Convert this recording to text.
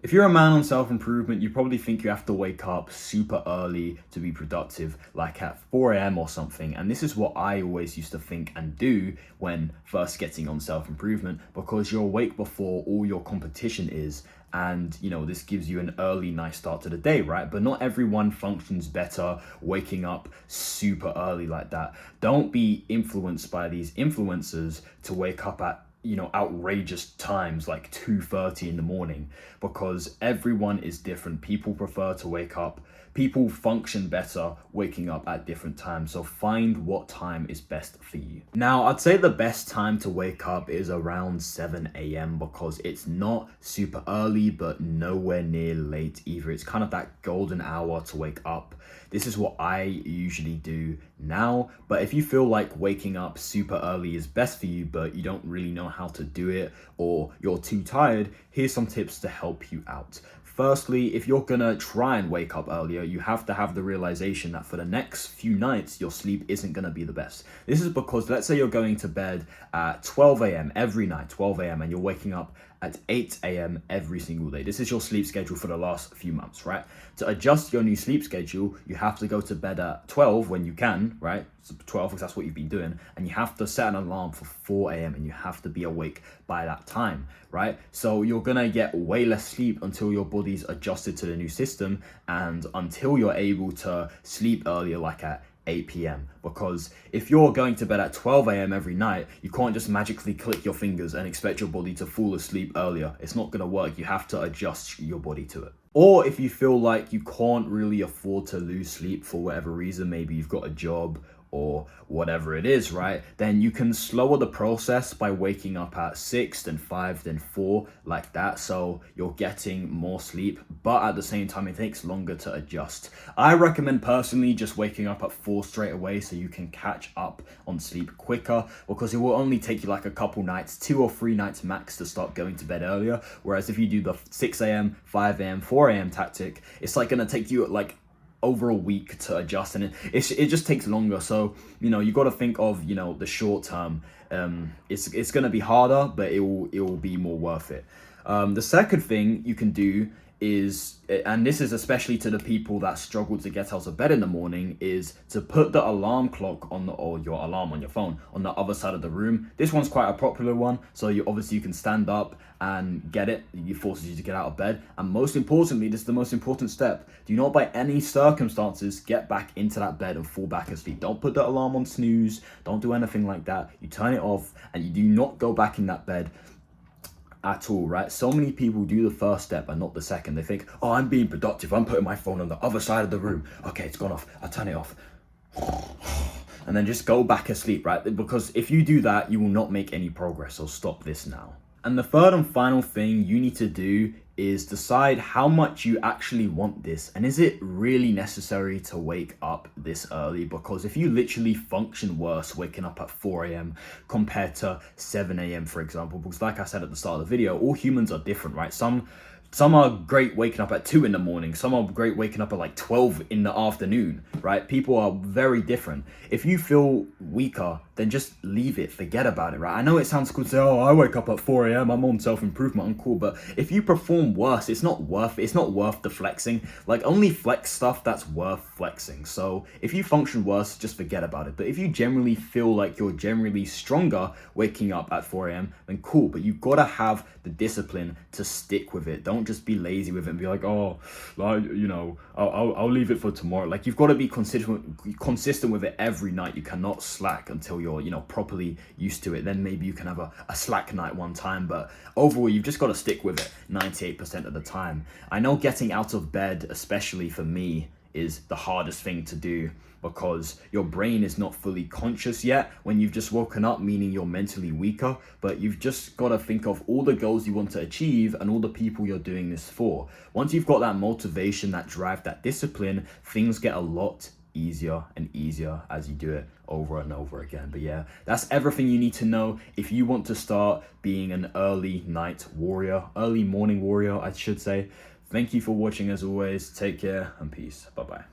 If you're a man on self-improvement, you probably think you have to wake up super early to be productive, like at 4 a.m. or something. And this is what I always used to think and do when first getting on self-improvement, because you're awake before all your competition is. And this gives you an early, nice start to the day, right? But not everyone functions better waking up super early like that. Don't be influenced by these influencers to wake up at outrageous times like 2:30 in the morning, because everyone is different. People prefer to wake up, people function better waking up at different times. So find what time is best for you. Now, I'd say the best time to wake up is around 7 a.m. because it's not super early, but nowhere near late either. It's kind of that golden hour to wake up. This is what I usually do now, but if you feel like waking up super early is best for you, but you don't really know how to do it, or you're too tired, here's some tips to help you out. Firstly, if you're gonna try and wake up earlier, you have to have the realization that for the next few nights, your sleep isn't gonna be the best. This is because let's say you're going to bed at 12 a.m. every night, 12 a.m., and you're waking up at 8 a.m. every single day. This is your sleep schedule for the last few months, right? To adjust your new sleep schedule, you have to go to bed at 12 when you can, right? So 12 because that's what you've been doing. And you have to set an alarm for 4 a.m. and you have to be awake by that time, right? So you're gonna get way less sleep until your body's adjusted to the new system and until you're able to sleep earlier, like at 8 p.m. Because if you're going to bed at 12 a.m. every night, you can't just magically click your fingers and expect your body to fall asleep earlier. It's not going to work. You have to adjust your body to it. Or if you feel like you can't really afford to lose sleep for whatever reason, maybe you've got a job or whatever it is, right? Then you can slower the process by waking up at 6, then 5, then 4, like that. So you're getting more sleep, but at the same time, it takes longer to adjust. I recommend personally just waking up at 4 straight away so you can catch up on sleep quicker, because it will only take you like a couple nights, 2 or 3 nights max to start going to bed earlier. Whereas if you do the 6 a.m., 5 a.m., 4 a.m. tactic, it's like gonna take you like over a week to adjust, and it just takes longer. So you got to think of the short term. It's going to be harder, but it will be more worth it. The second thing you can do is, and this is especially to the people that struggle to get out of bed in the morning, is to put the alarm clock on or your alarm on your phone on the other side of the room. This one's quite a popular one, so you can stand up and get it. It forces you to get out of bed. And most importantly, this is the most important step, do not by any circumstances get back into that bed and fall back asleep. Don't put the alarm on snooze, don't do anything like that. You turn it off and you do not go back in that bed at all, right? So many people do the first step and not the second. They think, oh, I'm being productive, I'm putting my phone on the other side of the room. Okay, it's gone off, I'll turn it off. And then just go back asleep, right? Because if you do that, you will not make any progress. So stop this now. And the third and final thing you need to do is decide how much you actually want this, and is it really necessary to wake up this early? Because if you literally function worse waking up at 4 a.m. compared to 7 a.m. for example, because like I said at the start of the video, all humans are different, right? Some are great waking up at 2 in the morning. Some are great waking up at like 12 in the afternoon, right? People are very different. If you feel weaker, then just leave it, forget about it, right? I know it sounds cool to say, oh, I wake up at 4 a.m., I'm on self-improvement, I'm cool, but if you perform worse, it's not worth it. It's not worth the flexing. Like, only flex stuff that's worth flexing. So if you function worse, just forget about it. But if you generally feel like you're generally stronger waking up at 4 a.m., then cool, but you've got to have the discipline to stick with it. Don't just be lazy with it and be like, oh, like, I'll leave it for tomorrow. Like, you've got to be consistent with it every night. You cannot slack until you're properly used to it. Then maybe you can have a slack night one time, but overall you've just got to stick with it 98% of the time. I know getting out of bed, especially for me, is the hardest thing to do, because your brain is not fully conscious yet when you've just woken up, meaning you're mentally weaker. But you've just got to think of all the goals you want to achieve and all the people you're doing this for. Once you've got that motivation, that drive, that discipline, things get a lot easier and easier as you do it over and over again. But yeah, that's everything you need to know if you want to start being an early night warrior, early morning warrior, I should say. Thank you for watching as always. Take care and peace. Bye-bye.